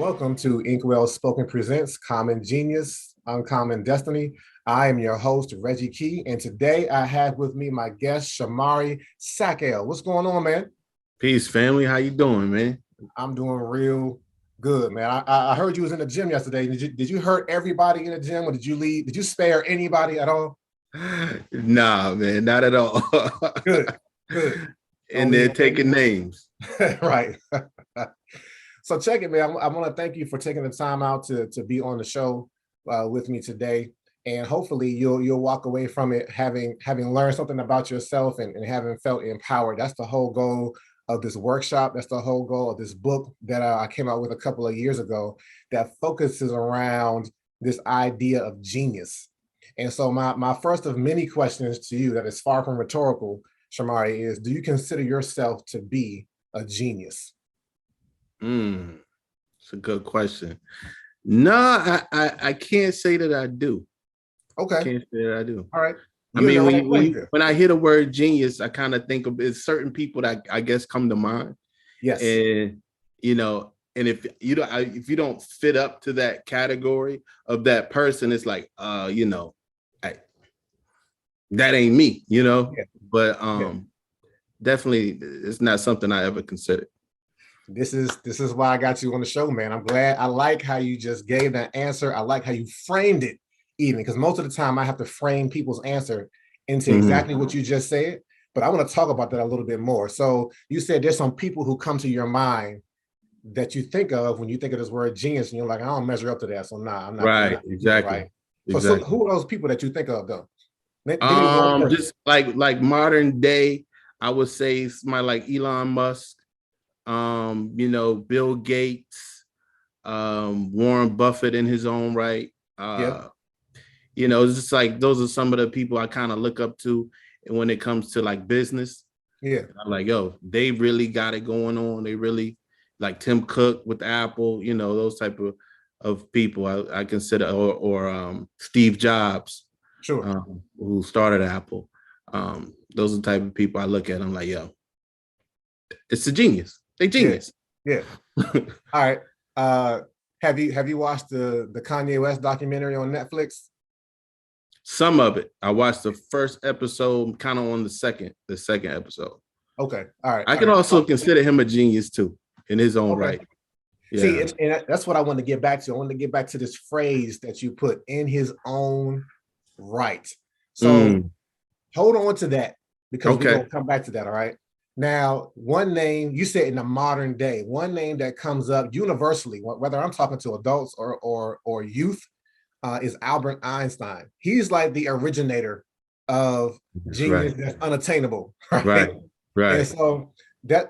Welcome to Inkwell Spoken Presents Common Genius, Uncommon Destiny. I am your host, Reggie Key, and today I have with me my guest, Shomari Sackiel. What's going on, man? Peace, family. How you doing, man? I'm doing real good, man. I heard you was in the gym yesterday. Did you hurt everybody in the gym, or did you leave? Did you spare anybody at all? Nah, man, not at all. Good, good. And they're taking names. Right. So check it, man. I want to thank you for taking the time out to be on the show with me today, and hopefully you'll walk away from it having learned something about yourself and having felt empowered. That's the whole goal of this workshop. That's the whole goal of this book that I came out with a couple of years ago that focuses around this idea of genius. And so my first of many questions to you that is far from rhetorical, Shomari, is: do you consider yourself to be a genius? It's a good question. No, I can't say that I do. Okay. Can't say that I do. All right. I mean, when I hear the word genius, I kind of think of it's certain people that I guess come to mind. Yes. And and if you don't fit up to that category of that person, it's like that ain't me, Yeah. But definitely it's not something I ever considered. This is why I got you on the show, man. I'm glad. I like how you just gave that answer. I like how you framed it, even because most of the time I have to frame people's answer into exactly what you just said. But I want to talk about that a little bit more. So you said there's some people who come to your mind that you think of when you think of this word genius, and you're like, I don't measure up to that. So I'm not. Right. Exactly. Right. So who are those people that you think of, though? Just like modern day, I would say somebody like Elon Musk. Bill Gates, Warren Buffett in his own right. It's just like those are some of the people I kind of look up to. And when it comes to like business, I'm like, yo, they really got it going on. They really like Tim Cook with Apple, those type of people I consider, or Steve Jobs, who started Apple. Those are the type of people I look at. I'm like, yo, it's a genius. They genius. Yeah. All right. Have you watched the Kanye West documentary on Netflix? Some of it. I watched the first episode, kind of on the second episode. Okay. All right. I can also consider him a genius too, in his own right. Yeah. See, and that's what I want to get back to. I want to get back to this phrase that you put, in his own right. So hold on to that, because we're going to come back to that. All right. Now, one name you said in the modern day, one name that comes up universally, whether I'm talking to adults or youth, is Albert Einstein. He's like the originator of genius that's unattainable. Right. And so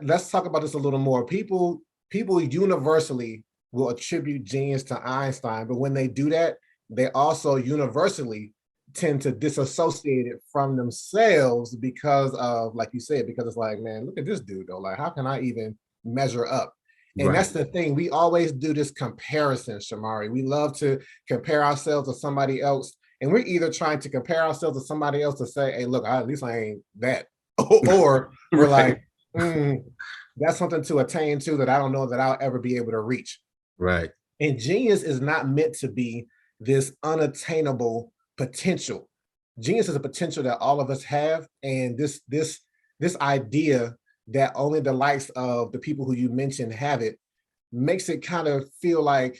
let's talk about this a little more. People universally will attribute genius to Einstein, but when they do that, they also universally tend to disassociate it from themselves because of, like you said, because it's like, man, look at this dude though. Like, how can I even measure up? And that's the thing. We always do this comparison, Shomari. We love to compare ourselves to somebody else. And we're either trying to compare ourselves to somebody else to say, hey, look, at least I ain't that. Or we're like, that's something to attain to that I don't know that I'll ever be able to reach. Right. And genius is not meant to be this unattainable potential. Genius is a potential that all of us have, and this idea that only the likes of the people who you mentioned have it makes it kind of feel like,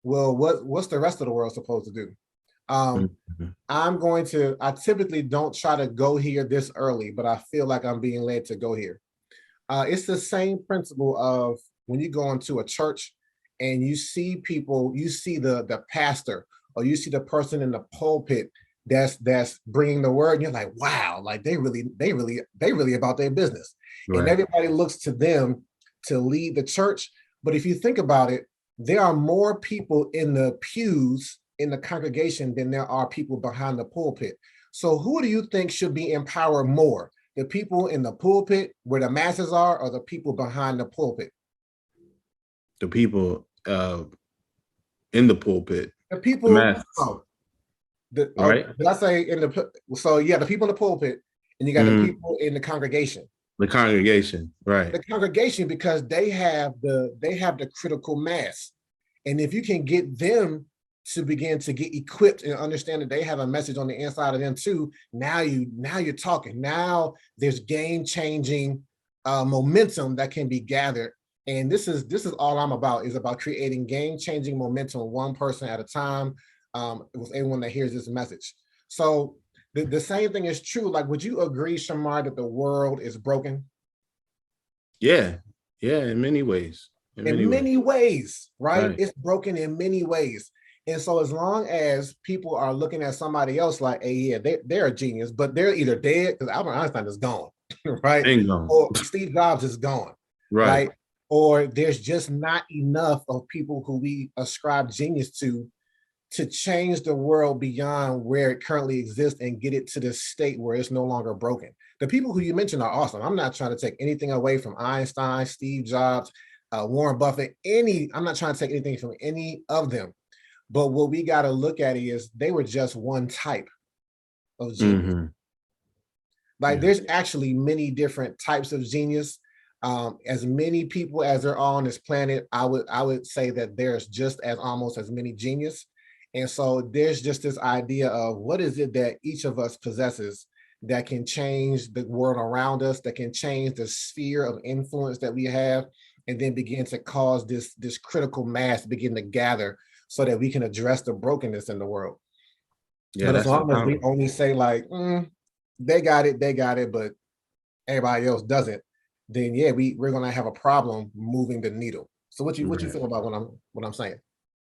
well, what's the rest of the world supposed to do? I typically don't try to go here this early, but I feel like I'm being led to go here. It's the same principle of when you go into a church and you see people, you see the pastor, or you see the person in the pulpit that's bringing the word, and you're like, wow, like they really about their business. And everybody looks to them to lead the church. But if you think about it, there are more people in the pews in the congregation than there are people behind the pulpit. So who do you think should be empowered more? The people in the pulpit where the masses are, or the people behind the pulpit? The people in the pulpit. The people. Did I say the people in the pulpit, and you got the people in the congregation. The congregation, right? The congregation, because they have the critical mass, And if you can get them to begin to get equipped and understand that they have a message on the inside of them too, now you're talking. Now there's game-changing momentum that can be gathered. And this is all I'm about, is about creating game-changing momentum one person at a time, with everyone that hears this message. So the same thing is true. Like, would you agree, Shomari, that the world is broken? Yeah, in many ways. In many ways, right? It's broken in many ways. And so as long as people are looking at somebody else like, hey, yeah, they're a genius, but they're either dead, because Albert Einstein is gone, right? Or Steve Jobs is gone, right? Or there's just not enough of people who we ascribe genius to change the world beyond where it currently exists and get it to the state where it's no longer broken. The people who you mentioned are awesome. I'm not trying to take anything away from Einstein, Steve Jobs, Warren Buffett, I'm not trying to take anything from any of them. But what we got to look at is they were just one type of genius. Like, there's actually many different types of genius. As many people as there are on this planet, I would say that there's just almost as many genius. And so there's just this idea of what is it that each of us possesses that can change the world around us, that can change the sphere of influence that we have, and then begin to cause this critical mass to begin to gather so that we can address the brokenness in the world. Yeah, but as long as we only say like, they got it, but everybody else doesn't, then yeah, we're gonna have a problem moving the needle. So what you feel about what I'm saying?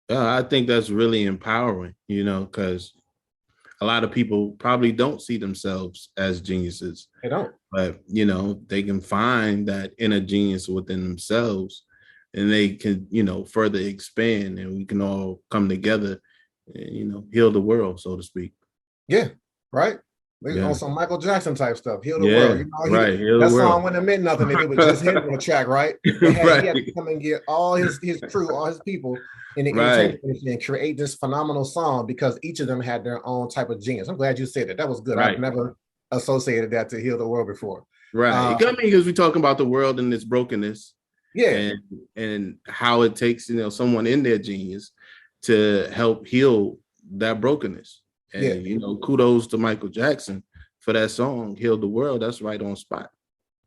I think that's really empowering, because a lot of people probably don't see themselves as geniuses. They don't. But, they can find that inner genius within themselves, and they can, further expand, and we can all come together and, heal the world, so to speak. Yeah, right. On some Michael Jackson type stuff, heal the world. That song wouldn't have meant nothing if it was just him on the track, right? He had to come and get all his crew, all his people in the entertainment industry and create this phenomenal song, because each of them had their own type of genius. I'm glad you said that. That was good. I've never associated that to heal the world before. Right. It got me because we're talking about the world and its brokenness. Yeah. And how it takes, someone in their genius to help heal that brokenness. And, kudos to Michael Jackson for that song, Heal the World. That's right on spot.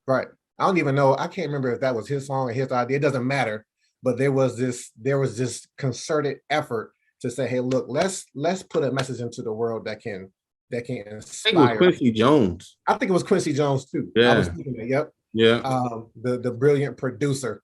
Right. I don't even know. I can't remember if that was his song or his idea. It doesn't matter. But there was this concerted effort to say, hey, look, let's put a message into the world that can inspire. I think it was Quincy Jones. I think it was Quincy Jones too. Yeah. I was thinking that. Yep. Yeah. The brilliant producer.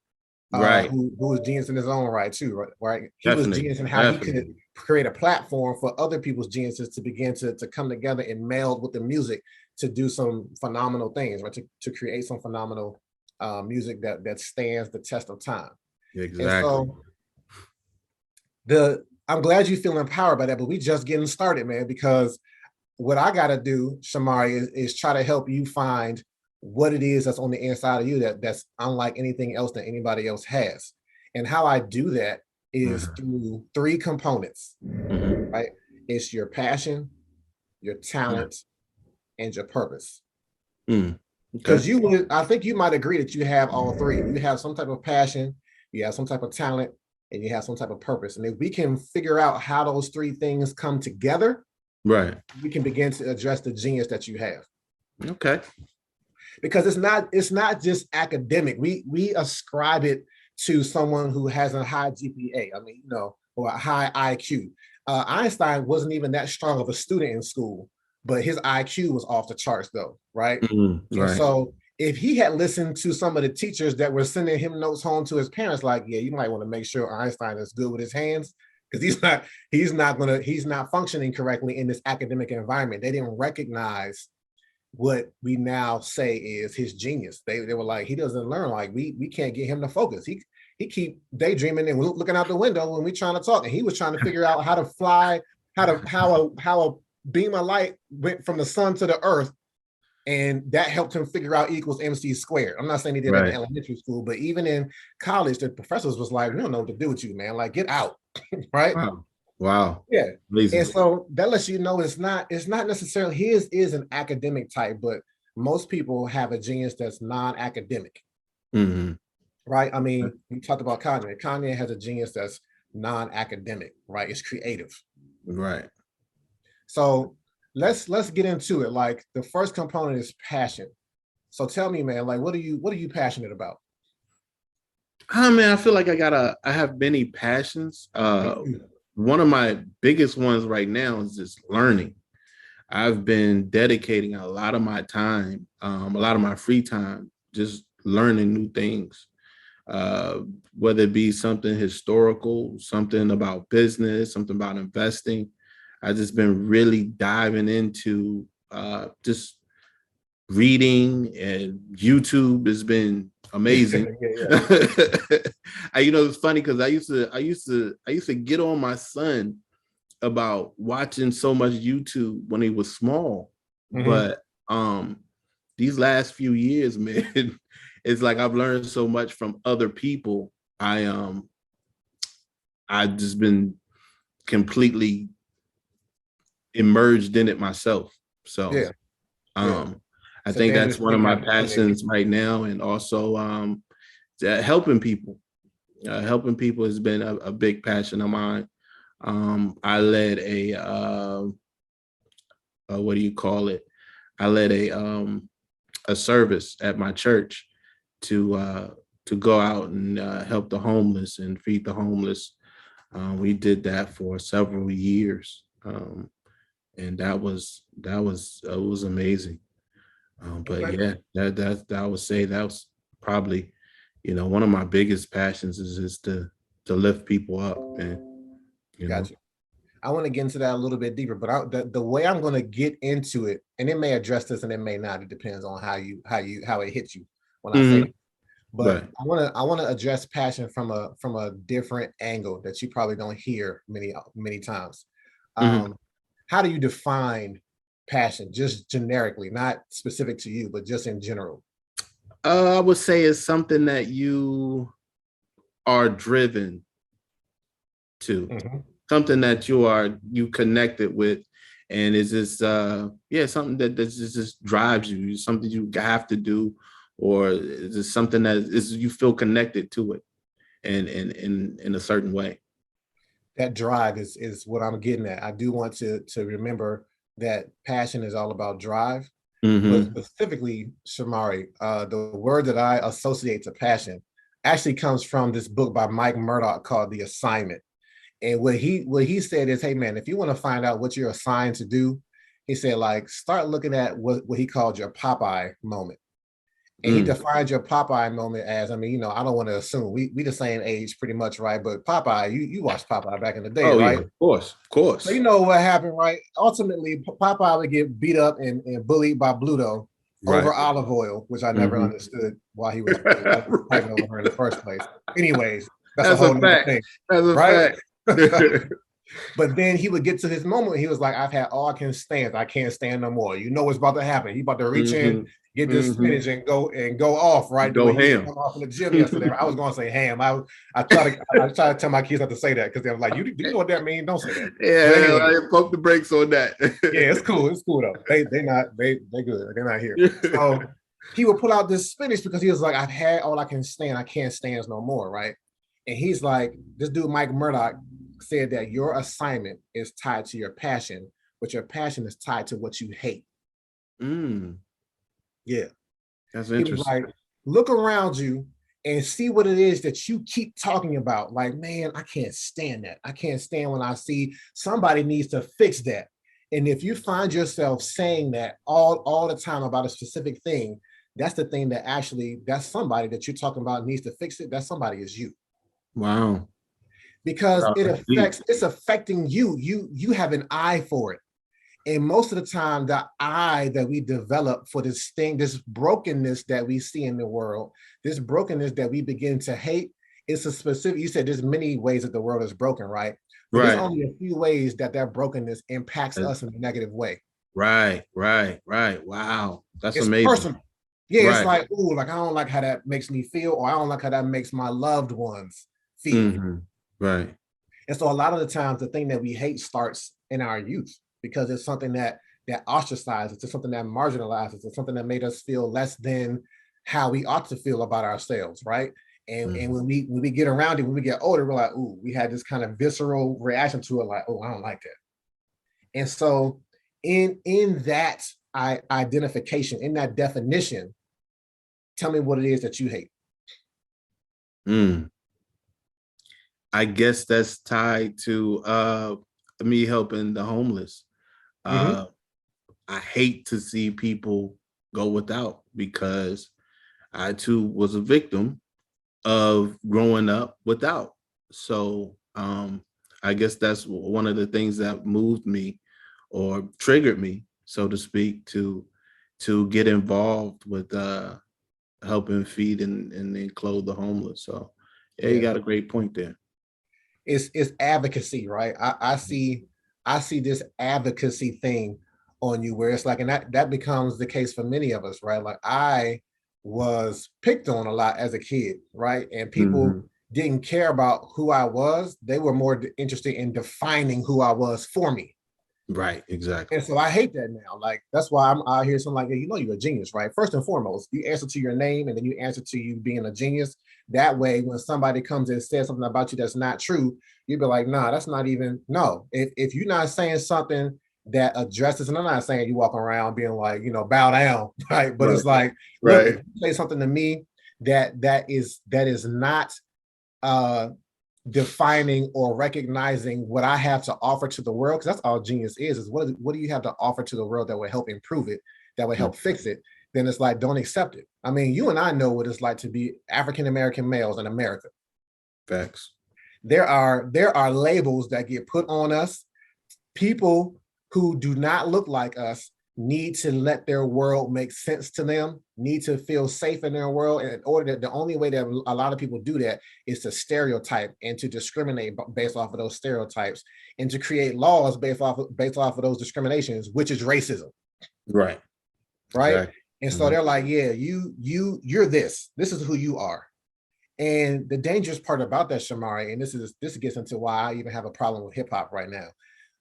Who was genius in his own right too, right? He was genius in how he could create a platform for other people's geniuses to begin to come together and meld with the music to do some phenomenal things, right? To create some phenomenal music that stands the test of time. Exactly. And so I'm glad you feel empowered by that, but we just getting started, man, because what I got to do, Shomari, is try to help you find what it is that's on the inside of you that's unlike anything else that anybody else has. And how I do that is through three components, right? It's your passion, your talent, and your purpose. Because I think you might agree that you have all three. You have some type of passion, you have some type of talent, and you have some type of purpose. And if we can figure out how those three things come together, right, we can begin to address the genius that you have. Okay. Because it's not just academic. We ascribe it to someone who has a high GPA. I mean, or a high IQ. Einstein wasn't even that strong of a student in school, but his IQ was off the charts, though, right? And so if he had listened to some of the teachers that were sending him notes home to his parents, like, yeah, you might want to make sure Einstein is good with his hands, because he's not functioning correctly in this academic environment. They didn't recognize what we now say is his genius. They were like, he doesn't learn. Like, we can't get him to focus. He keep daydreaming and looking out the window when we trying to talk. And he was trying to figure out how to fly, how a beam of light went from the sun to the earth. And that helped him figure out E = MC squared. I'm not saying he did it in elementary school, but even in college, the professors was like, we don't know what to do with you, man. Like, get out, right? Wow. Yeah. Amazing. And so that lets you know it's not necessarily, his is an academic type, but most people have a genius that's non-academic. Right? I mean, you talked about Kanye. Kanye has a genius that's non-academic, right? It's creative. Right. So let's get into it. Like the first component is passion. So tell me, man, like what are you passionate about? Man, I feel like I have many passions. One of my biggest ones right now is just learning. I've been dedicating a lot of my time, a lot of my free time, just learning new things, whether it be something historical, something about business, something about investing. I've just been really diving into just reading, and YouTube has been amazing. It's funny because I used to get on my son about watching so much YouTube when he was small. But these last few years, man, it's like I've learned so much from other people. I've just been completely immersed in it myself. So I think that's one of my passions right now. And also helping people. Helping people has been a big passion of mine. I led what do you call it? I led a service at my church to go out and help the homeless and feed the homeless. We did that for several years, and that was amazing. But yeah, that I would say that was probably, one of my biggest passions is to lift people up. And Gotcha. I want to get into that a little bit deeper, but the way I'm going to get into it, and it may address this and it may not. It depends on how it hits you when I say it. But I want to address passion from a different angle that you probably don't hear many times. How do you define passion, just generically, not specific to you, but just in general? I would say it's something that you are driven to, something that you connected with, and it's just something that just drives you, something you have to do, or is it something that is you feel connected to it, and in a certain way. That drive is what I'm getting at. I do want to remember that passion is all about drive, but specifically, Shomari, the word that I associate to passion actually comes from this book by Mike Murdoch called The Assignment. And what he said is, hey man, if you want to find out what you're assigned to do, he said, like, start looking at what he called your Popeye moment. And he defined your Popeye moment as, I mean, I don't want to assume we the same age pretty much, right? But Popeye, you watched Popeye back in the day, right? Yeah, of course. So you know what happened, right? Ultimately, Popeye would get beat up and bullied by Bluto over olive oil, which I never understood why he was fighting over her in the first place. Anyways, that's a whole other thing. That's a fact. But then he would get to his moment. He was like, I've had all I can stand. I can't stand no more. You know what's about to happen. He about to reach in, get this spinach and go off, right? Go ham. Come off in the gym yesterday. I was going to say ham. I try to tell my kids not to say that because they're like, do you know what that means? Don't say that. Yeah, anyway, I poke the brakes on that. Yeah, it's cool. It's cool though. They good. They're not here. So he would pull out this spinach because he was like, I've had all I can stand. I can't stand no more, right? And he's like, this dude Mike Murdoch said that your assignment is tied to your passion, but your passion is tied to what you hate. Yeah. That's interesting. He was like, look around you and see what it is that you keep talking about. Like, man, I can't stand that. I can't stand when I see somebody needs to fix that. And if you find yourself saying that all the time about a specific thing, that's the thing that actually, that's somebody that you're talking about needs to fix it. That somebody is you. Wow. Because it's affecting you. You have an eye for it. And most of the time, the eye that we develop for this thing, this brokenness that we see in the world, this brokenness that we begin to hate, it's a specific, you said there's many ways that the world is broken, right? But there's only a few ways that brokenness impacts us in a negative way. Right. Wow. That's amazing. Personal. Yeah, it's like, ooh, like I don't like how that makes me feel, or I don't like how that makes my loved ones feel. Right. And so a lot of the times the thing that we hate starts in our youth because it's something that ostracizes, it's something that marginalizes, it's something that made us feel less than how we ought to feel about ourselves, right? And when we get around it, when we get older, we're like, ooh, we had this kind of visceral reaction to it, like, oh, I don't like that. And so in that identification, in that definition, tell me what it is that you hate. I guess that's tied to me helping the homeless. I hate to see people go without, because I too was a victim of growing up without. So I guess that's one of the things that moved me or triggered me, so to speak, to get involved with helping feed and clothe the homeless. So yeah, you got a great point there. It's advocacy, right? I see this advocacy thing on you, where it's like, and that becomes the case for many of us, right? Like, I was picked on a lot as a kid, right? And people didn't care about who I was. They were more interested in defining who I was for me. Right, exactly. And so I hate that now. Like, that's why I'm out here. So I'm like, hey, you know, you're a genius, right? First and foremost, you answer to your name, and then you answer to you being a genius. That way, when somebody comes and says something about you that's not true, you'd be like, nah, that's not even, no. If you're not saying something that addresses, and I'm not saying you walk around being like, you know, bow down, right? But it's like, look, if you say something to me that is not defining or recognizing what I have to offer to the world, because that's all genius is what do you have to offer to the world that will help improve it, that will help fix it, then it's like, don't accept it. I mean, you and I know what it's like to be African-American males in America. Facts. There are labels that get put on us. People who do not look like us need to let their world make sense to them, need to feel safe in their world. And in order that, the only way that a lot of people do that is to stereotype and to discriminate based off of those stereotypes, and to create laws based off of those discriminations, which is racism. Right. Exactly. And so they're like, yeah, you're this is who you are. And the dangerous part about that, Shomari, and this gets into why I even have a problem with hip hop right now.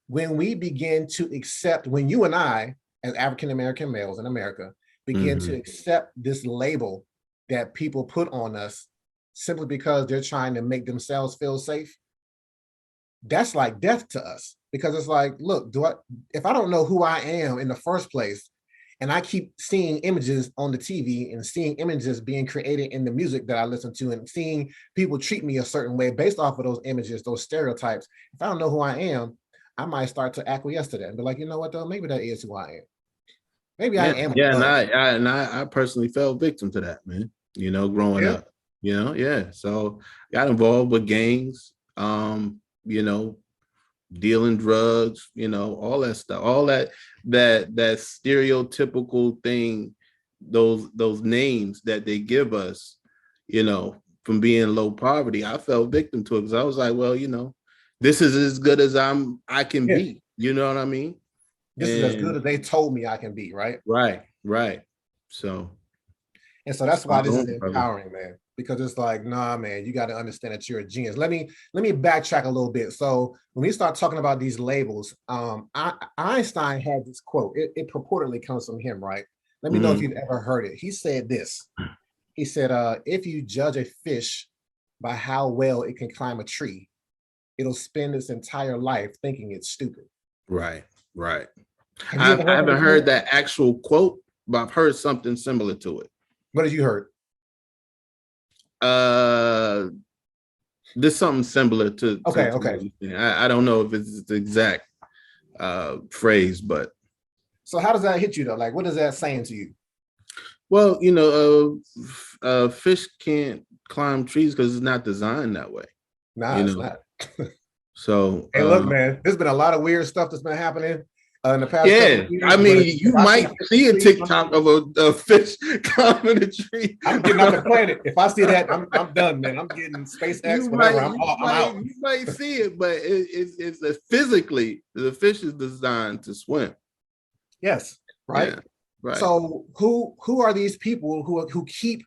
When we begin to accept, when you and I, as African-American males in America, begin to accept this label that people put on us simply because they're trying to make themselves feel safe, that's like death to us. Because it's like, look, if I don't know who I am in the first place, and I keep seeing images on the TV and seeing images being created in the music that I listen to, and seeing people treat me a certain way based off of those images, those stereotypes, if I don't know who I am, I might start to acquiesce to that and be like, you know what, though, maybe that is who I am. Maybe I am. Yeah, and I personally fell victim to that, man. You know, growing up. You know, so got involved with gangs, you know, dealing drugs, you know, all that stuff, all that stereotypical thing, those names that they give us, you know, from being low poverty. I fell victim to it because I was like, well, you know, this is as good as I can be. You know what I mean? This is as good as they told me I can be, right? Right. So, and so that's why this is empowering, man, because it's like, nah, man, you got to understand that you're a genius. Let me backtrack a little bit. So when we start talking about these labels, Einstein had this quote. It purportedly comes from him, right? Let me know if you've ever heard it. He said this. He said, if you judge a fish by how well it can climb a tree, it'll spend its entire life thinking it's stupid. Right. I haven't heard that actual quote, but I've heard something similar to it. What did you heard? There's something similar to okay. I don't know if it's the exact phrase, but so how does that hit you though? Like, what is that saying to you? Well, you know, fish can't climb trees because it's not designed that way. Nah, it's not. So hey, look, man, there's been a lot of weird stuff that's been happening in the past. Yeah, I mean, you might see a TikTok of a fish climbing a tree. I'm getting off the planet. If I see that, I'm done, man. I'm getting SpaceX, whatever. I'm out. You might see it, but it's physically, the fish is designed to swim. Yes, right. Yeah, right. So who are these people who keep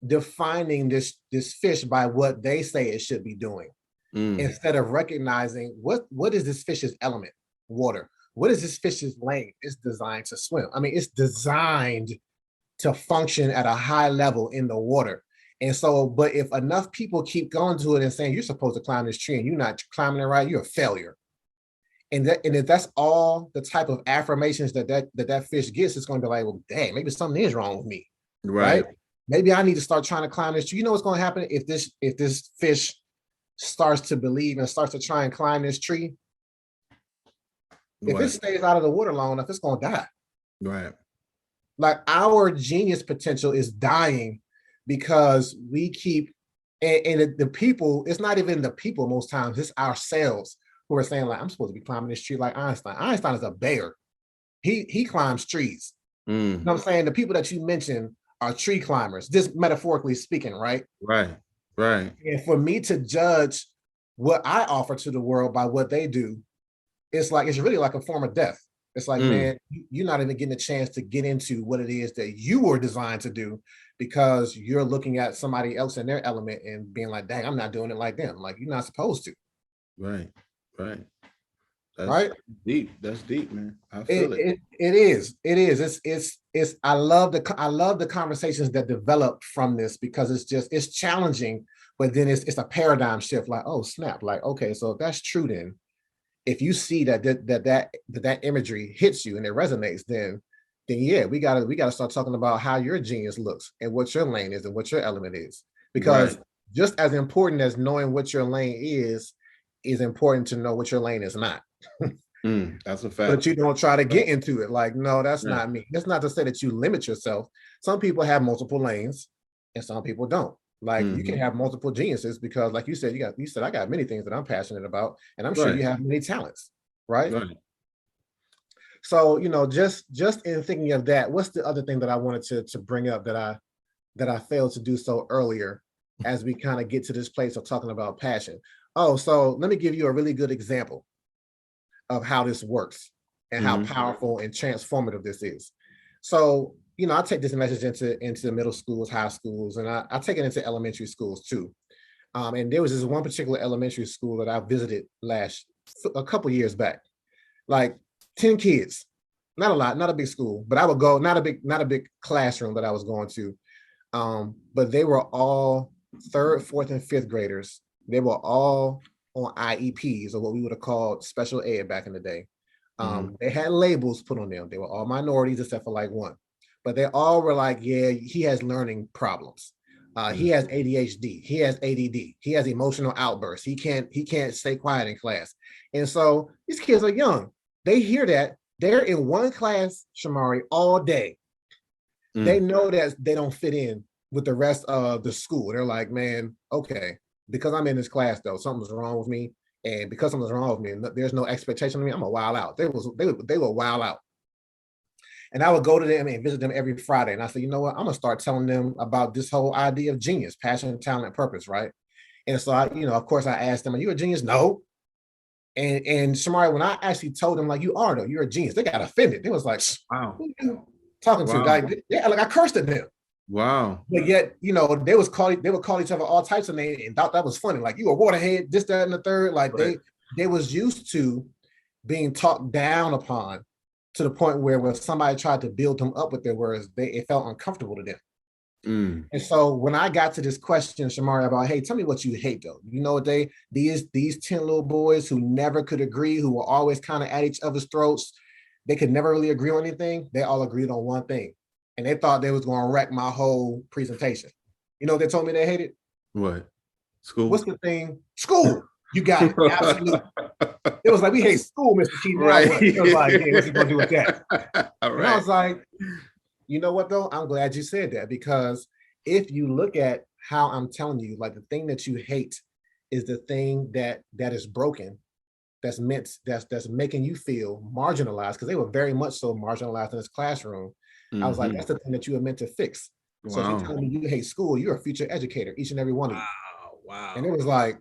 defining this fish by what they say it should be doing, instead of recognizing what is this fish's element? Water. What is this fish's lane? It's designed to swim. I mean, it's designed to function at a high level in the water. And so, but if enough people keep going to it and saying you're supposed to climb this tree and you're not climbing it right, you're a failure. And if that's all the type of affirmations that fish gets, it's going to be like, well, dang, maybe something is wrong with me, right? Maybe I need to start trying to climb this tree. You know what's going to happen if this fish starts to believe and starts to try and climb this tree? If it stays out of the water long enough, it's going to die. Right. Like our genius potential is dying because we keep, and the people, it's not even the people most times, it's ourselves who are saying like, I'm supposed to be climbing this tree like Einstein. Einstein is a bear. He climbs trees. You know what I'm saying? The people that you mentioned are tree climbers, just metaphorically speaking, right? Right. And for me to judge what I offer to the world by what they do, it's really like a form of death. It's like, man, you're not even getting a chance to get into what it is that you were designed to do because you're looking at somebody else in their element and being like, dang, I'm not doing it like them. Like, you're not supposed to. Right. That's right. Deep. That's deep, man. I feel it. It is. It's I love the conversations that develop from this because it's challenging, but then it's a paradigm shift. Like, oh snap! Like, okay, so if that's true, then if you see that imagery hits you and it resonates, then yeah, we gotta start talking about how your genius looks and what your lane is and what your element is. Because just as important as knowing what your lane is important to know what your lane is not. That's a fact. But you don't try to get into it. Like, no, that's not me. That's not to say that you limit yourself. Some people have multiple lanes and some people don't. Like you can have multiple geniuses because like you said, I got many things that I'm passionate about and I'm sure you have many talents, right? So, just in thinking of that, what's the other thing that I wanted to bring up that I failed to do so earlier as we kind of get to this place of talking about passion? Oh, so let me give you a really good example of how this works and how powerful and transformative this is. So, I take this message into middle schools, high schools, and I take it into elementary schools too. And there was this one particular elementary school that I visited a couple years back, like 10 kids, not a lot, not a big school, but I would go, not a big classroom that I was going to. But they were all 3rd, 4th, and 5th graders. They were all on IEPs, or what we would have called special ed back in the day. They had labels put on them. They were all minorities except for like one, but they all were like, yeah, he has learning problems. He has ADHD. He has ADD. He has emotional outbursts. He can't stay quiet in class. And so these kids are young. They hear that. They're in one class, Shomari, all day. They know that they don't fit in with the rest of the school. They're like, man, okay, because I'm in this class though, something's wrong with me. And because something's wrong with me, there's no expectation of me, I'm gonna wild out. They were wild out. And I would go to them and visit them every Friday. And I said, you know what? I'm gonna start telling them about this whole idea of genius, passion, talent, and purpose, right? And so of course I asked them, are you a genius? No. And Shomari, when I actually told them, like, you are though, you're a genius, they got offended. They was like, wow, who are you talking to? Like, yeah, like I cursed at them. Wow. But yet, they would call each other all types of names and thought that was funny. Like, you a waterhead, this, that, and the third. Like they was used to being talked down upon to the point where when somebody tried to build them up with their words, it felt uncomfortable to them. And so when I got to this question, Shomari, about, hey, tell me what you hate though. These 10 little boys who never could agree, who were always kind of at each other's throats, they could never really agree on anything. They all agreed on one thing. And they thought they was going to wreck my whole presentation. You know what they told me they hated? What? School? What's the thing? School. You got it. Absolutely. It was like, we hate school, Mr. Keaton. Right. It was like, yeah, what's he going to do with that? And I was like, you know what, though? I'm glad you said that, because if you look at how I'm telling you, like, the thing that you hate is the thing that is broken, that's making you feel marginalized, because they were very much so marginalized in this classroom. I was like, that's the thing that you were meant to fix. So if you tell me you hate school, you're a future educator, each and every one of you. Wow. And it was like,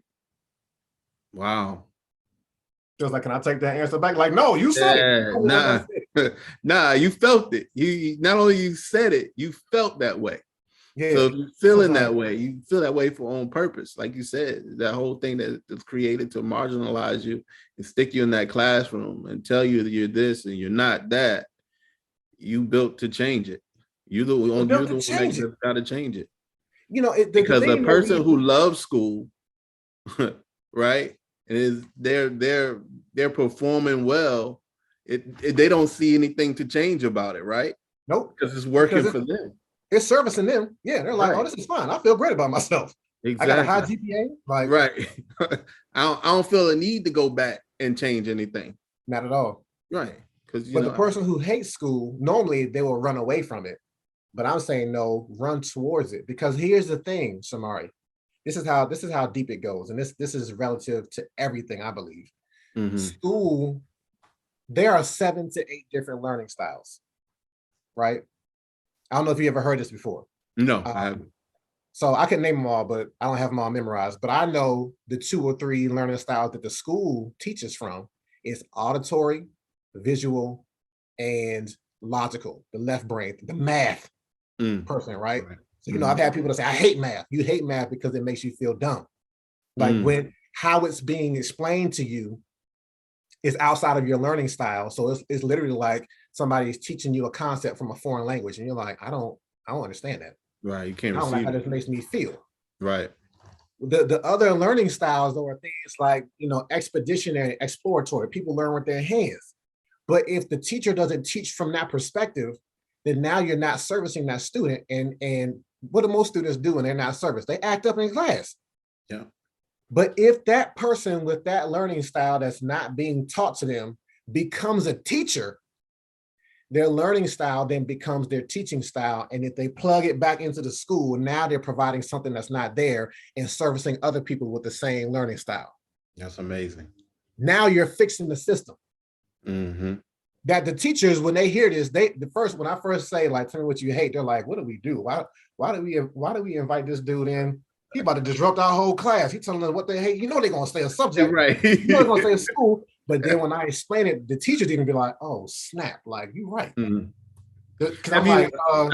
wow. It was like, can I take that answer back? Like, no, you said it. Nah, you felt it. You not only you said it, you felt that way. Yeah. So if you're feeling that way, you feel that way for on purpose. Like you said, that whole thing that's created to marginalize you and stick you in that classroom and tell you that you're this and you're not that. You built to change it. You're the one that's got to change it. because the a person who loves school, right, and they're performing well, they don't see anything to change about it, right? Nope, because it's working for them. It's servicing them. Yeah, they're like, oh, this is fine. I feel great about myself. Exactly. I got a high GPA. Like, right. I don't feel a need to go back and change anything. Not at all. Right. But the person who hates school, normally they will run away from it. But I'm saying no, run towards it. Because here's the thing, Shomari. This is how deep it goes. And this is relative to everything, I believe. School, there are 7 to 8 different learning styles. Right? I don't know if you ever heard this before. No, I haven't. So I can name them all, but I don't have them all memorized. But I know the 2 or 3 learning styles that the school teaches from is auditory, visual, and logical, the left brain, the math person, right? So, I've had people that say, I hate math. You hate math because it makes you feel dumb. Like when how it's being explained to you is outside of your learning style. So it's literally like somebody's teaching you a concept from a foreign language. And you're like, I don't understand that. Right. You can't I don't receive like how this makes me feel. Right. The other learning styles, though, are things like, expeditionary, exploratory. People learn with their hands. But if the teacher doesn't teach from that perspective, then now you're not servicing that student. And what do most students do when they're not serviced? They act up in class. Yeah. But if that person with that learning style that's not being taught to them becomes a teacher, their learning style then becomes their teaching style. And if they plug it back into the school, now they're providing something that's not there and servicing other people with the same learning style. That's amazing. Now you're fixing the system. That the teachers, when they hear this, when I first say, like, tell me what you hate, they're like, what do we do? Why do we invite this dude in? He about to disrupt our whole class. He telling us what they hate. They're gonna say a subject, right? They're gonna say a school. But then when I explain it, the teachers even be like, oh snap, like you're right. I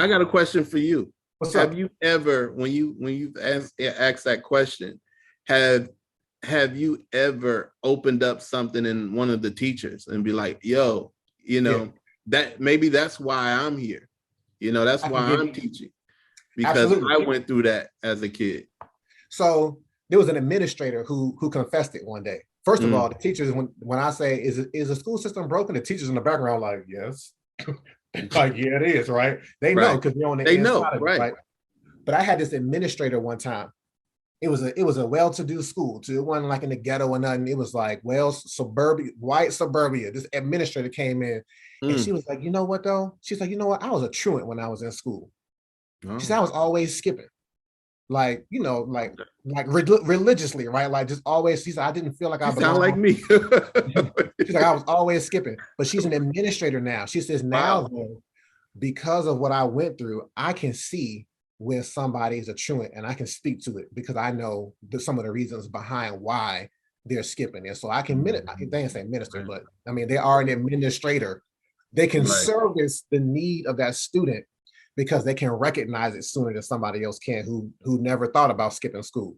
got a question for you. Have you ever, when you've asked that question, have you ever opened up something in one of the teachers and be like, yo, that maybe that's why I'm here. That's why I'm teaching, because I went through that as a kid. So there was an administrator who confessed it one day. First of all, the teachers, when I say, is the school system broken? The teachers in the background like, yes. Like, yeah, it is, right? They know because they're on the inside of it, right? But I had this administrator one time. It was a well-to-do school too. It wasn't like in the ghetto or nothing. It was like white suburbia. This administrator came in and she was like, you know what though? She's like, you know what? I was a truant when I was in school. She said I was always skipping. Like, religiously, right? Like just always, she said, I didn't feel like I belonged. Sound like me. She's like, I was always skipping, but she's an administrator now. She says now, though, because of what I went through, I can see when somebody is a truant and I can speak to it because I know some of the reasons behind why they're skipping. And so I can, they didn't say minister, but I mean, they are an administrator. They can service the need of that student because they can recognize it sooner than somebody else can who never thought about skipping school.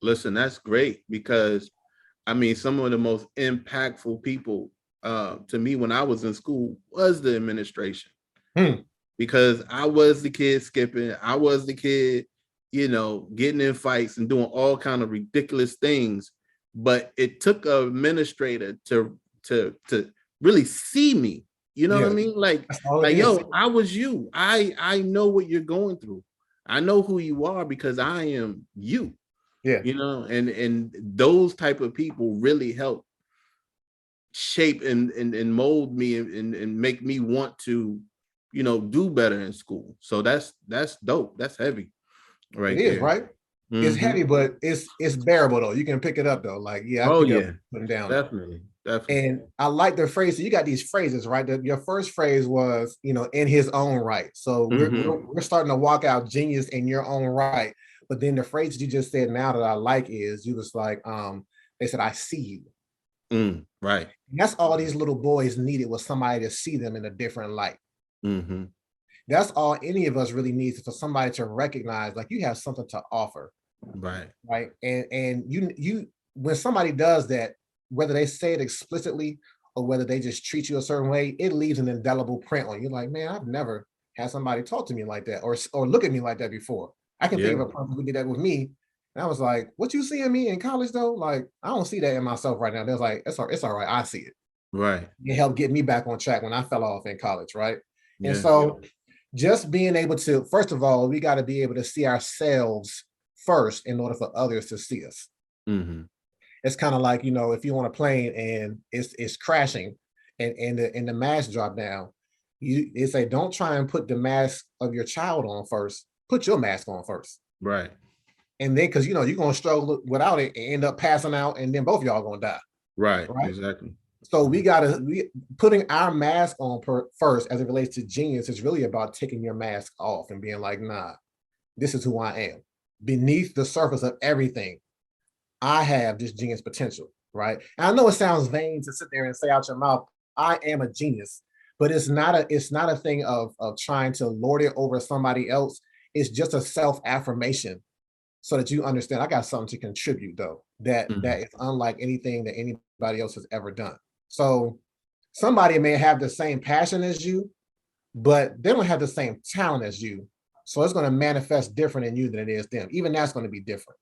Listen, that's great because I mean, some of the most impactful people to me when I was in school was the administration. Because I was the kid skipping, I was the kid, getting in fights and doing all kind of ridiculous things. But it took an administrator to really see me. You know what I mean? Like yo, I was you. I know what you're going through. I know who you are because I am you. Yeah. And those type of people really help shape and mold me and make me want to, do better in school. So that's dope. That's heavy. Right. It is, right? It's heavy, but it's bearable though. You can pick it up though. Like, I pick it up, put them down. Definitely. And I like the phrase. So you got these phrases, right? Your first phrase was, in his own right. So we're starting to walk out genius in your own right. But then the phrase you just said now that I like is you was like, they said, I see you. Right. And that's all these little boys needed was somebody to see them in a different light. That's all any of us really needs for somebody to recognize, like you have something to offer. Right. Right. And you when somebody does that, whether they say it explicitly or whether they just treat you a certain way, it leaves an indelible print on you. Like, man, I've never had somebody talk to me like that or look at me like that before. I can think of a person who did that with me. And I was like, what you see in me in college though? Like, I don't see that in myself right now. They was like, it's all right. I see it. Right. It helped get me back on track when I fell off in college. Right. Yeah. And so just being able to, first of all, we got to be able to see ourselves first in order for others to see us. Mm-hmm. It's kind of like, if you're on a plane and it's crashing and the mask drop down, they say, don't try and put the mask of your child on first. Put your mask on first. Right. And then, because, you're going to struggle without it and end up passing out, and then both of y'all going to die. Right. Exactly. So putting our mask on first as it relates to genius is really about taking your mask off and being like, nah, this is who I am. Beneath the surface of everything, I have this genius potential, right? And I know it sounds vain to sit there and say out your mouth, I am a genius, but it's not a thing of trying to lord it over somebody else. It's just a self-affirmation so that you understand I got something to contribute though, that is unlike anything that anybody else has ever done. So somebody may have the same passion as you, but they don't have the same talent as you. So it's going to manifest different in you than it is them. Even that's going to be different.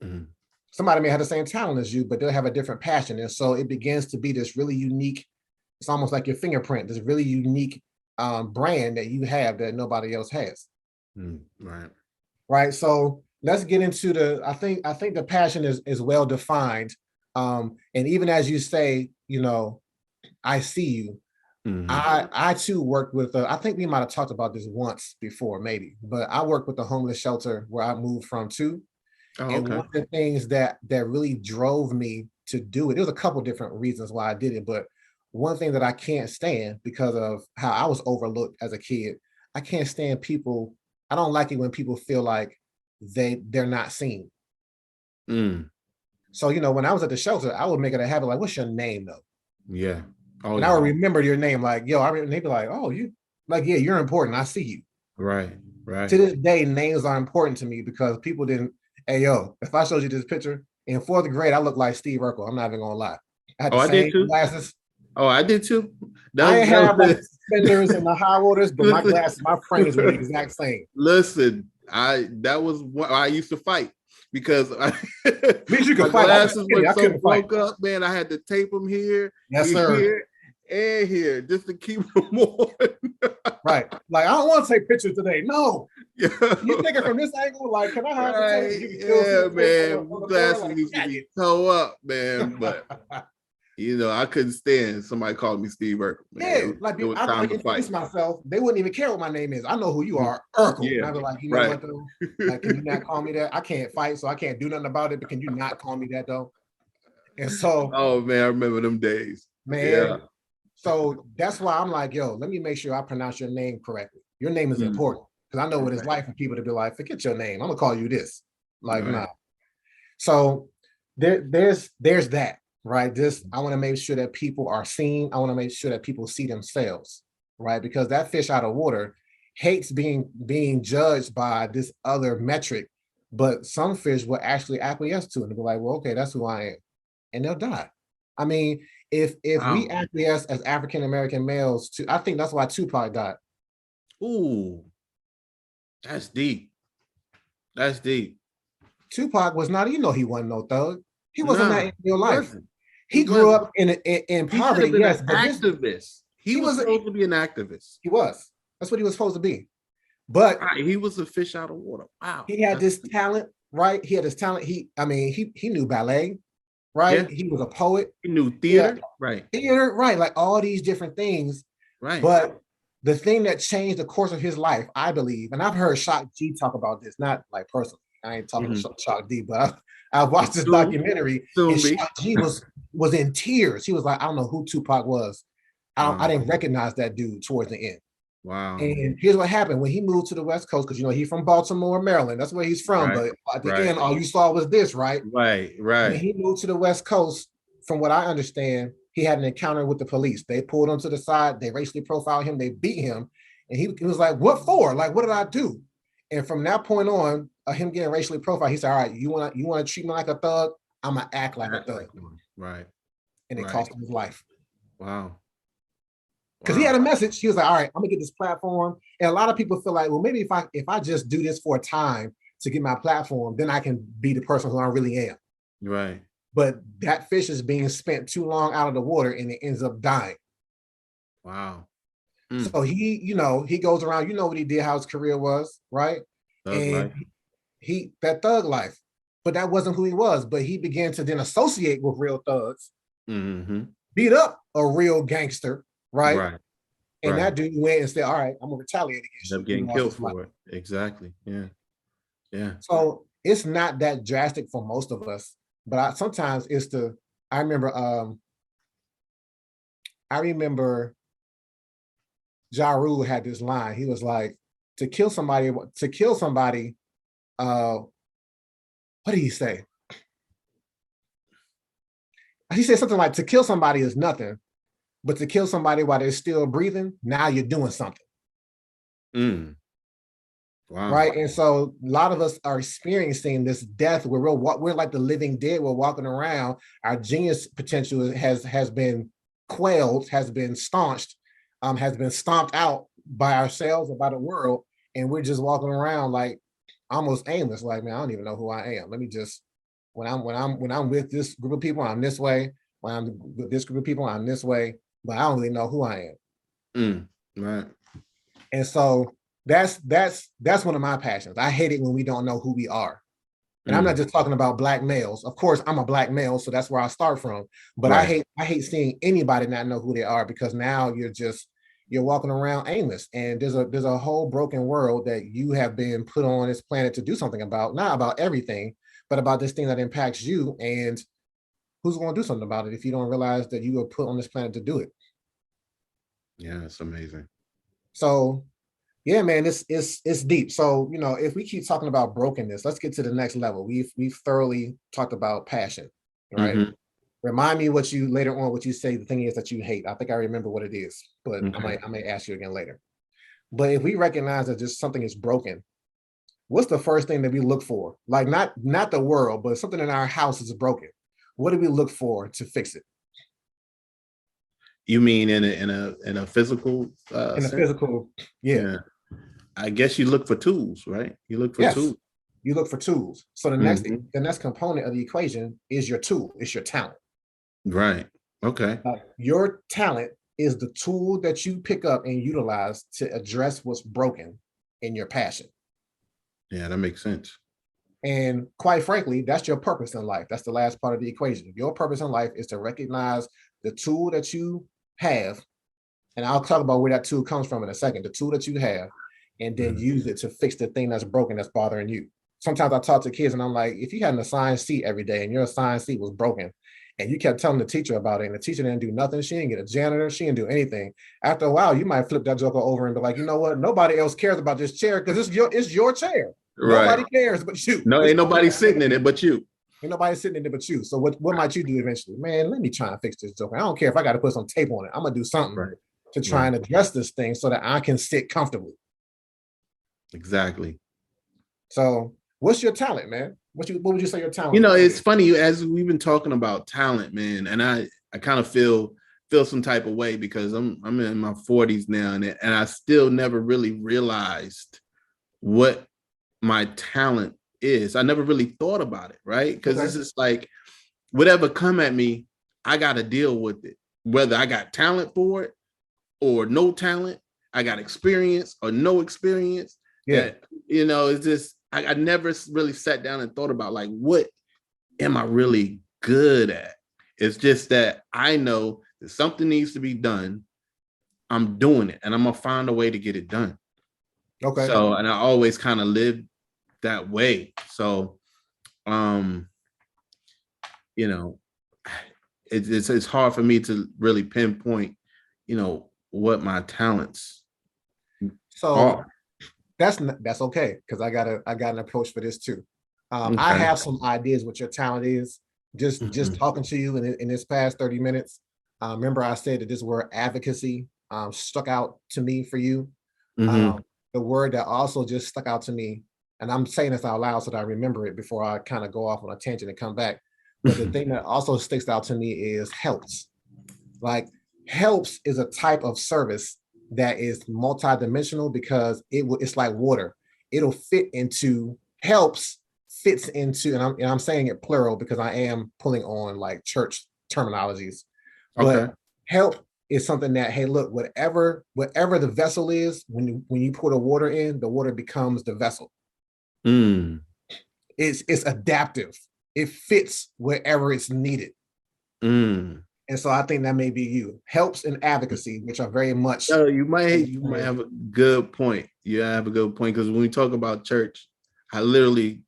Mm-hmm. Somebody may have the same talent as you, but they'll have a different passion. And so it begins to be this really unique, it's almost like your fingerprint, this really unique brand that you have that nobody else has. Right. Right. So let's get into I think the passion is well defined. And even as you say, I see you. Mm-hmm. I too worked with, I think we might've talked about this once before, maybe, but I worked with the homeless shelter where I moved from too. Oh, and one of the things that really drove me to do it, there was a couple different reasons why I did it, but one thing that I can't stand because of how I was overlooked as a kid, I can't stand people. I don't like it when people feel like they're not seen. So, when I was at the shelter, I would make it a habit, like, what's your name though? Yeah. Oh, and I would remember your name, like, yo, and they'd be like, oh, you, like, yeah, you're important. I see you. Right. To this day, names are important to me because people didn't. Hey, yo, if I showed you this picture in 4th grade, I look like Steve Urkel. I'm not even gonna lie. I had the same glasses. Oh, I did too. I ain't have like suspenders and the high waters, but my glasses, my frames were the exact same. Listen, that was what I used to fight because you could my glasses were so broke up, man. I had to tape them here, here, and here just to keep them on. Right. Like, I don't want to take pictures today. No. Yeah. You take it from this angle, like, can I have it? Man. Glasses used to be toe up, man. But I couldn't stand somebody calling me Steve Urkel. Yeah, like it was time to introduce myself. They wouldn't even care what my name is. I know who you are, Urkel. Yeah. And I'd be like, what though? Like, can you not call me that? I can't fight, so I can't do nothing about it, but can you not call me that though? And so oh man, I remember them days. Man. Yeah. So that's why I'm like, yo, let me make sure I pronounce your name correctly. Your name is important because I know what it's like for people to be like, forget your name. I'm gonna call you this. Like, nah. So there's that, right? I want to make sure that people are seen. I want to make sure that people see themselves, right? Because that fish out of water hates being judged by this other metric, but some fish will actually acquiesce to it and be like, well, okay, that's who I am, and they'll die. I mean, if we acquiesce as African American males to, I think that's why Tupac died. Ooh, that's deep. That's deep. Tupac was not, he wasn't no thug. He wasn't that in real life. He grew up in poverty. Yes, but activist. He was supposed to be an activist. He was. That's what he was supposed to be. But he was a fish out of water. Wow. He had this talent, right? He had this talent. He knew ballet. Right. Yeah. He was a poet. He knew theater. Right. Theater. Right. Like all these different things. Right. But the thing that changed the course of his life, I believe, and I've heard Shock G talk about this, not like personally. I ain't talking to Shock D, but I watched this documentary and Shock G was in tears. He was like, I don't know who Tupac was. I didn't recognize that dude towards the end. Wow. And here's what happened when he moved to the West Coast, because he's from Baltimore, Maryland. That's where he's from. But at the end, all you saw was this, right? Right. When he moved to the West Coast, from what I understand, he had an encounter with the police. They pulled him to the side, they racially profiled him, they beat him, and he was like, what for? Like, what did I do? And from that point on, him getting racially profiled, he said, all right, you want to treat me like a thug? I'm gonna act like a thug. Right. And it cost him his life. Wow. Because he had a message. He was like, all right, I'm gonna get this platform. And a lot of people feel like, well, maybe if I just do this for a time to get my platform, then I can be the person who I really am. Right. But that fish is being spent too long out of the water and it ends up dying. Wow. So he, he goes around, what he did, how his career was, right? Thug And life. he that thug life. But that wasn't who he was. But he began to then associate with real thugs, beat up a real gangster, right? Right. And that dude went and said, all right, I'm gonna retaliate against you. End up getting killed for it. Exactly. Yeah. Yeah. So it's not that drastic for most of us, but sometimes it's I remember Ja Rule had this line. He was like, to kill somebody, what did he say? He said something like, to kill somebody is nothing, but to kill somebody while they're still breathing, now you're doing something. Wow. Right. And so a lot of us are experiencing this death where we're like the living dead. We're walking around. Our genius potential has been quelled, has been staunched, has been stomped out by ourselves or by the world. And we're just walking around like almost aimless, like, man, I don't even know who I am. Let me just, when I'm with this group of people, I'm this way. When I'm with this group of people, I'm this way, but I don't really know who I am. Right. And so that's one of my passions. I hate it when we don't know who we are. And I'm not just talking about Black males. Of course, I'm a Black male, so that's where I start from. But right. I hate seeing anybody not know who they are, because now you're walking around aimless. And there's a whole broken world that you have been put on this planet to do something about, not about everything, but about this thing that impacts you. And who's going to do something about it if you don't realize that you were put on this planet to do it? Yeah, it's amazing. So yeah, man, it's deep. So, if we keep talking about brokenness, let's get to the next level. We've thoroughly talked about passion, right? Remind me what you say the thing is that you hate. I think I remember what it is, but okay. I may ask you again later. But if we recognize that just something is broken, what's the first thing that we look for? Like not the world, but something in our house is broken. What do we look for to fix it? You mean in a physical in a physical, yeah. I guess you look for tools, right? You look for tools. You look for tools. So the next component of the equation is your tool. It's your talent. Right. Okay. Your talent is the tool that you pick up and utilize to address what's broken in your passion. Yeah, that makes sense. And quite frankly, that's your purpose in life. That's the last part of the equation. Your purpose in life is to recognize the tool that you have. And I'll talk about where that tool comes from in a second. The tool that you have, and then use it to fix the thing that's broken, that's bothering you. Sometimes I talk to kids and I'm like, if you had an assigned seat every day and your assigned seat was broken and you kept telling the teacher about it and the teacher didn't do nothing, she didn't get a janitor, she didn't do anything. After a while, you might flip that joker over and be like, you know what? Nobody else cares about this chair because it's your chair. Right. Nobody cares but you. No, ain't nobody sitting in it but you. Ain't nobody sitting in it but you. So what might you do eventually? Man, let me try and fix this joker. I don't care if I got to put some tape on it. I'm going to do something to try and address this thing so that I can sit comfortably. Exactly. So what's your talent, man? What would you say your talent? It's funny, as we've been talking about talent, man, and I kind of feel some type of way because I'm in my 40s now, and I still never really realized what my talent is. I never really thought about it, right? Because it's just like whatever come at me, I got to deal with it, whether I got talent for it or no talent, I got experience or no experience. Yeah, it's just I never really sat down and thought about like, what am I really good at? It's just that I know that something needs to be done. I'm doing it, and I'm gonna find a way to get it done. Okay. So, and I always kind of lived that way. So, it's hard for me to really pinpoint, what my talents are. That's okay, because I got an approach for this too. I have some ideas what your talent is. Just talking to you in this past 30 minutes. Remember I said that this word advocacy stuck out to me for you. The word that also just stuck out to me, and I'm saying this out loud so that I remember it before I kind of go off on a tangent and come back. But the thing that also sticks out to me is helps. Like Helps is a type of service that is multidimensional because it's like water. It'll fit into helps fits into, and I'm saying it plural because I am pulling on like church terminologies, but Okay. help is something that, hey, look, whatever the vessel is, when you pour the water in, the water becomes the vessel. It's adaptive. It fits wherever it's needed. And so I think that may be you. Helps and advocacy, which are very much. You might have a good point. You have a good point, because when we talk about church, I literally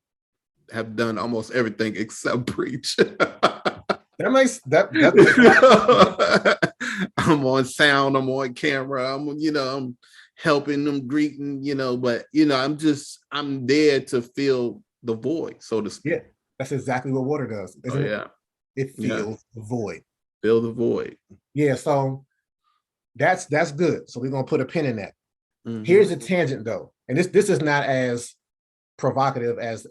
have done almost everything except preach. That makes that. I'm on sound. I'm on camera. I'm helping them, greeting. But I'm there to fill the void, so to speak. Yeah, that's exactly what water does. Oh yeah, it fills the void. Fill the void. Yeah, so that's good. So we're gonna put a pin in that. Here's a tangent though, and this is not as provocative as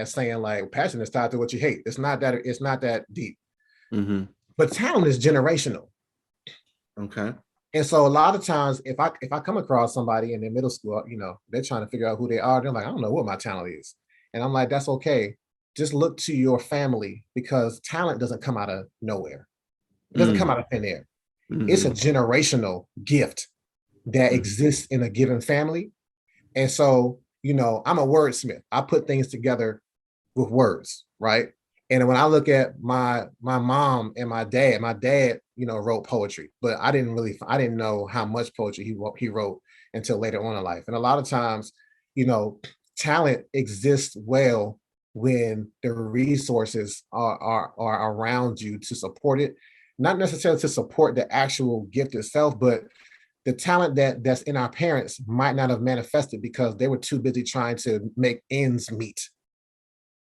saying like passion is tied to what you hate. It's not that deep. But talent is generational. Okay. And so a lot of times, if I come across somebody in their middle school, they're trying to figure out who they are. They're like, I don't know what my talent is, and I'm like, that's okay. Just look to your family, because talent doesn't come out of nowhere. It doesn't come out of thin air. It's a generational gift that exists in a given family. And so, I'm a wordsmith. I put things together with words, right? And when I look at my mom and my dad wrote poetry, but I didn't know how much poetry he wrote until later on in life. And a lot of times, talent exists well when the resources are around you to support it, not necessarily to support the actual gift itself, but the talent that's in our parents might not have manifested because they were too busy trying to make ends meet.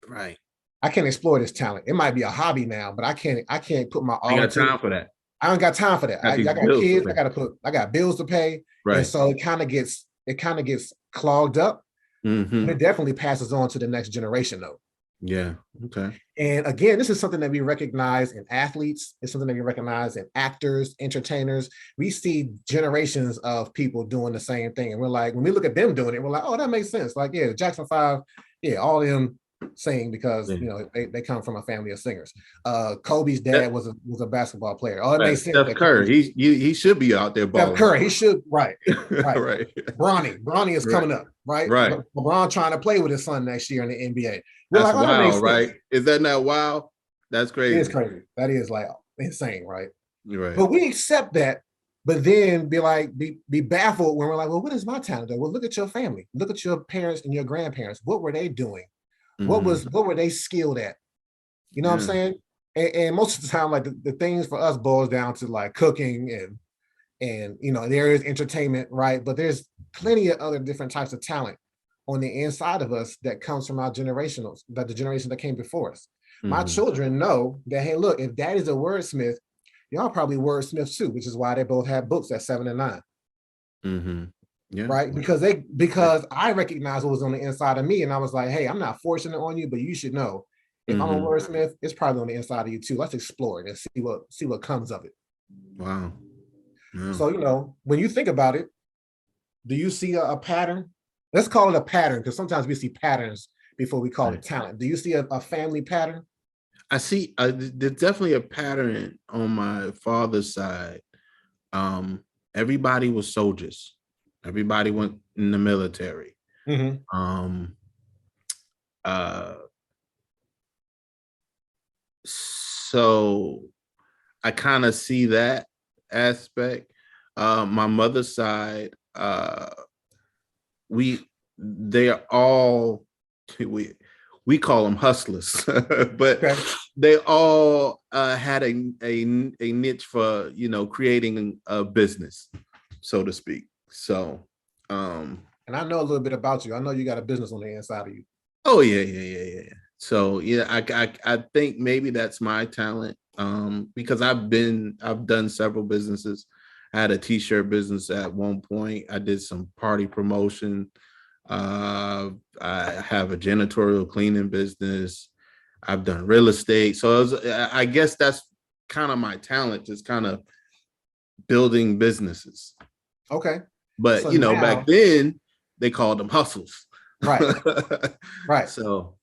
Right. I can't explore this talent. It might be a hobby now, but I can't put my all into it. For that. I don't got time for that. I got kids. I got bills to pay. Right. And so it kind of gets clogged up. But it definitely passes on to the next generation though. Yeah. Okay. And again, this is something that we recognize in athletes. It's something that we recognize in actors, entertainers. We see generations of people doing the same thing. And we're like, when we look at them doing it, we're like, oh, that makes sense. Like, yeah, Jackson 5, yeah, all of them sing because they come from a family of singers. Kobe's dad was a basketball player. Oh, it makes sense. Steph Curry, he should be out there balling. Steph Curry, he should, right. Right. Bronny is coming up, right? Right. LeBron trying to play with his son next year in the NBA. That's like, wild, right? Is that not wild? That's crazy. It is crazy. That is like insane, right? Right. But we accept that, but then be baffled when we're like, well, what is my talent though? Well, look at your family. Look at your parents and your grandparents. What were they doing? What were they skilled at? You know what I'm saying? And most of the time, like the things for us boils down to like cooking and there is entertainment, right? But there's plenty of other different types of talent on the inside of us that comes from our generationals, that the generation that came before us. My children know that, hey, look, if daddy's a wordsmith, y'all probably wordsmiths too, which is why they both have books at 7 and 9. Yeah. Right. Because I recognized what was on the inside of me. And I was like, hey, I'm not forcing it on you, but you should know if I'm a wordsmith, it's probably on the inside of you too. Let's explore it and see what comes of it. Wow. Yeah. So, when you think about it, do you see a pattern? Let's call it a pattern, because sometimes we see patterns before we call it talent. Do you see a family pattern? I see there's definitely a pattern on my father's side. Everybody was soldiers. Everybody went in the military. So I kind of see that aspect. My mother's side, they are all, we call them hustlers, but they all had a niche for creating a business, so to speak. So, and I know a little bit about you. I know you got a business on the inside of you. Oh yeah. So yeah, I think maybe that's my talent. Because I've done several businesses. I had a t-shirt business at one point. I did some party promotion. I have a janitorial cleaning business. I've done real estate. So I guess that's kind of my talent, just kind of building businesses. Okay. But So you know, now, back then they called them hustles. right. Right. So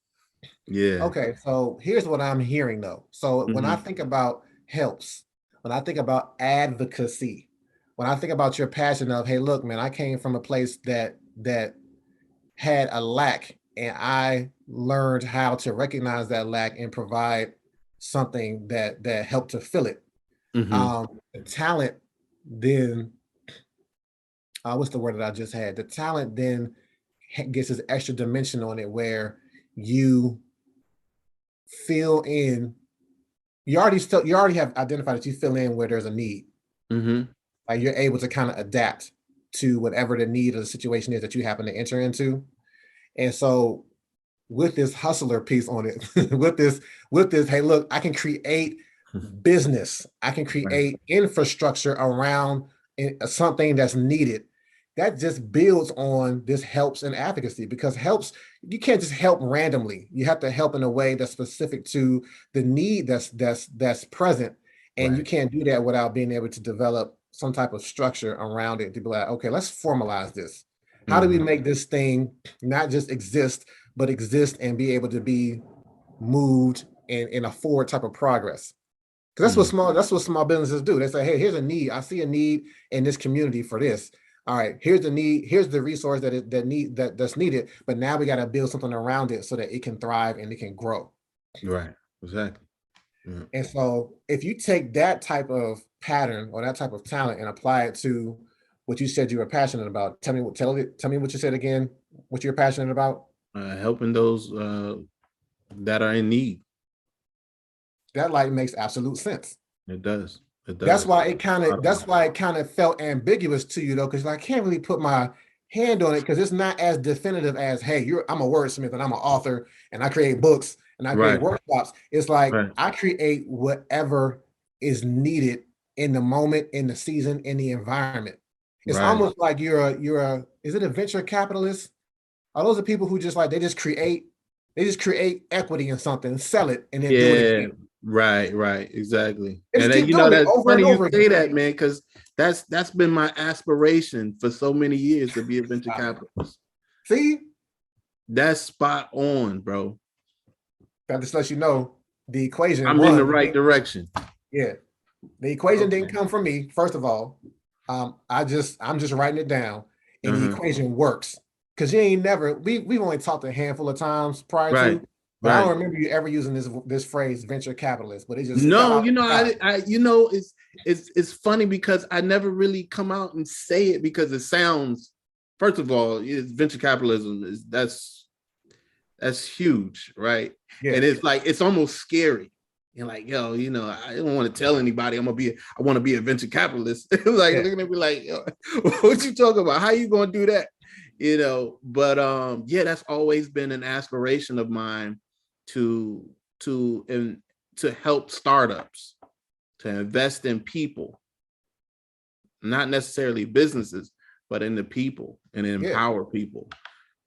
yeah. Okay. So here's what I'm hearing though. So when I think about helps, when I think about advocacy, when I think about your passion of, hey, look, man, I came from a place that had a lack, and I learned how to recognize that lack and provide something that helped to fill it. The talent then, what's the word that I just had? The talent then gets this extra dimension on it where you fill in. You already have identified that you fill in where there's a need. Like you're able to kind of adapt to whatever the need of the situation is that you happen to enter into. And so with this hustler piece on it, with this, hey, look, I can create business. I can create infrastructure around something that's needed. That just builds on this helps and advocacy, because helps, you can't just help randomly. You have to help in a way that's specific to the need that's present. And you can't do that without being able to develop some type of structure around it to be like, okay, let's formalize this. How do we make this thing not just exist, but exist and be able to be moved in a forward type of progress? Because that's what small businesses do. They say, hey, here's a need. I see a need in this community for this. All right, here's the need. Here's the resource that's needed. But now we got to build something around it so that it can thrive and it can grow. Right. Exactly. Yeah. And so if you take that type of pattern or that type of talent and apply it to what you said you were passionate about, tell me what you said again, what you're passionate about. Helping those that are in need. That like makes absolute sense. It does. It does. That's why it kind of felt ambiguous to you though, because I can't really put my hand on it because it's not as definitive as, hey, I'm a wordsmith and I'm an author and I create books and I create workshops. It's like I create whatever is needed in the moment, in the season, in the environment. It's almost like is it a venture capitalist? Are those the people who just like they just create equity in something, sell it, and then do it again? Right, exactly. And then that's funny you say again. that, man, because that's been my aspiration for so many years, to be a venture capitalist. See, that's spot on, bro. That just lets you know the equation. I'm in the right direction. Yeah, the equation didn't come from me. First of all, I'm just writing it down, and the equation works. Because we've only talked a handful of times prior to, but I don't remember you ever using this phrase venture capitalist. But it just it's funny because I never really come out and say it because it sounds, first of all, venture capitalism that's huge, right? Yeah. And it's like it's almost scary. You're like, yo, I don't want to tell anybody I want to be a venture capitalist. Like they're gonna be like, yo, what you talking about? How you gonna do that? But that's always been an aspiration of mine to help startups, to invest in people, not necessarily businesses, but in the people, and empower people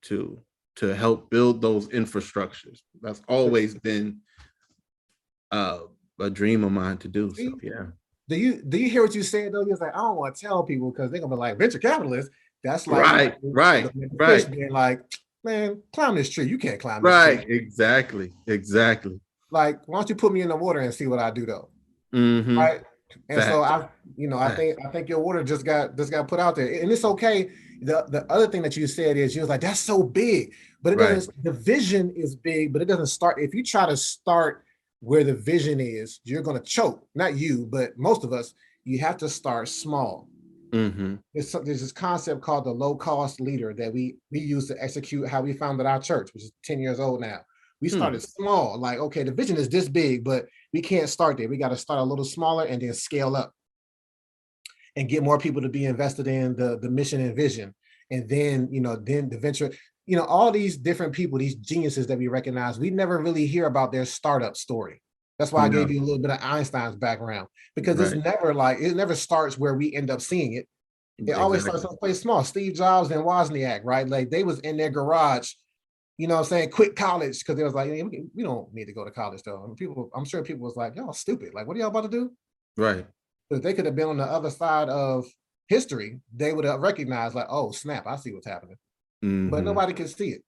to help build those infrastructures. That's always been a dream of mine to do. So yeah. Do you hear what you said though? You're like, I don't want to tell people because they're gonna be like venture capitalists. That's like right. Being like, man, climb this tree. You can't climb this tree. Exactly. Like, why don't you put me in the water and see what I do though? Right. And so I think your water just got put out there, and it's okay. The other thing that you said is you was like, that's so big, but it doesn't. The vision is big, but it doesn't start. If you try to start where the vision is, you're gonna choke. Not you, but most of us. You have to start small. There's this concept called the low-cost leader that we use to execute how we founded our church, which is 10 years old now. We started small, like, okay, the vision is this big, but we can't start there. We got to start a little smaller and then scale up and get more people to be invested in the mission and vision. And then, then the venture, all these different people, these geniuses that we recognize, we never really hear about their startup story. That's why I gave you a little bit of Einstein's background, because it's never it never starts where we end up seeing it. It always starts someplace small. Steve Jobs and Wozniak, right? Like they was in their garage, quit college because they was like, we don't need to go to college though. I'm sure people was like, y'all stupid. Like, what are y'all about to do? Right. If they could have been on the other side of history, they would have recognized like, oh, snap, I see what's happening. But nobody can see it.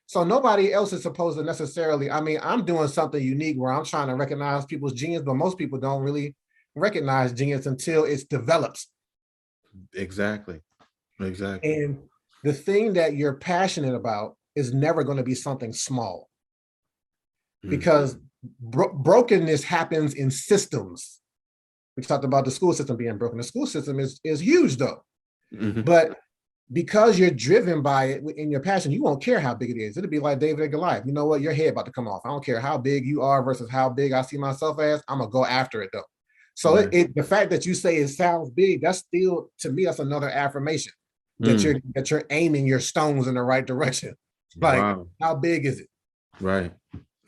So nobody else is supposed to necessarily, I mean, I'm doing something unique where I'm trying to recognize people's genius, but most people don't really recognize genius until it's developed. Exactly. And the thing that you're passionate about is never going to be something small, because brokenness happens in systems. We talked about the school system being broken. The school system is huge though, but because you're driven by it in your passion, you won't care how big it is. It'll be like David and Goliath. You know what? Your head about to come off. I don't care how big you are versus how big I see myself as. I'm gonna go after it though. So the fact that you say it sounds big, that's still, to me, that's another affirmation that you're aiming your stones in the right direction. Like, how big is it? Right.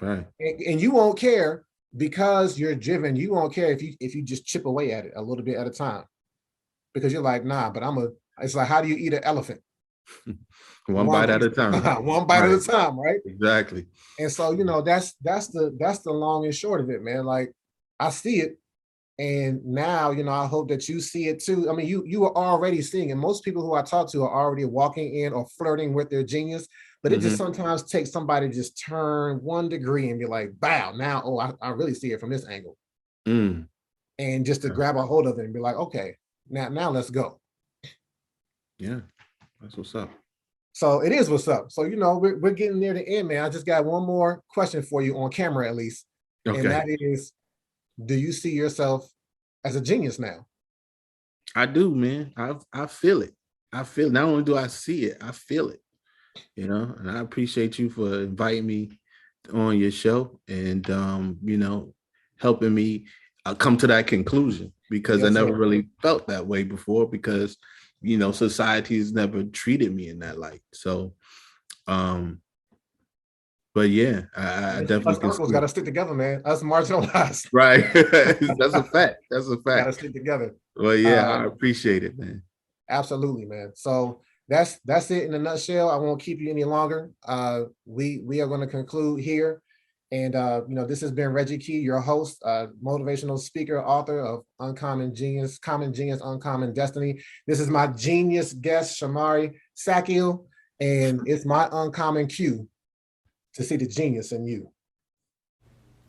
And you won't care because you're driven. You won't care if you just chip away at it a little bit at a time, because you're like, nah, but it's like, how do you eat an elephant? One bite at a time. One bite at a time, right? Exactly. And so, that's the long and short of it, man. Like, I see it. And now, I hope that you see it too. I mean, you are already seeing it. Most people who I talk to are already walking in or flirting with their genius, but it just sometimes takes somebody to just turn 1 degree and be like, wow, now, I really see it from this angle. And just to grab a hold of it and be like, okay, now let's go. Yeah, that's what's up. So it is what's up. So, we're getting near the end, man. I just got one more question for you on camera, at least. Okay. And that is, do you see yourself as a genius now? I do, man. I feel it. Not only do I see it, I feel it. And I appreciate you for inviting me on your show and helping me come to that conclusion, because I never really felt that way before, because society has never treated me in that light. So but yeah, I definitely us uncles got to stick together, man. Us marginalized. Right. That's a fact. Got to stick together. Well, yeah, I appreciate it, man. Absolutely, man. So that's it in a nutshell. I won't keep you any longer. We are going to conclude here. And this has been Reggie Key, your host, motivational speaker, author of Uncommon Genius, Common Genius, Uncommon Destiny. This is my genius guest, Shomari Sackiel, and it's my uncommon cue to see the genius in you.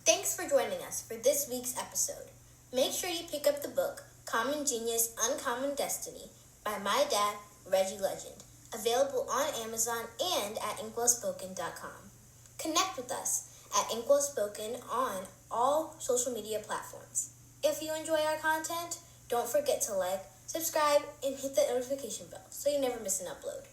Thanks for joining us for this week's episode. Make sure you pick up the book, Common Genius, Uncommon Destiny, by my dad, Reggie Legend, available on Amazon and at inkwellspoken.com. Connect with us at inkwellspoken on all social media platforms. If you enjoy our content, don't forget to like, subscribe, and hit the notification bell so you never miss an upload.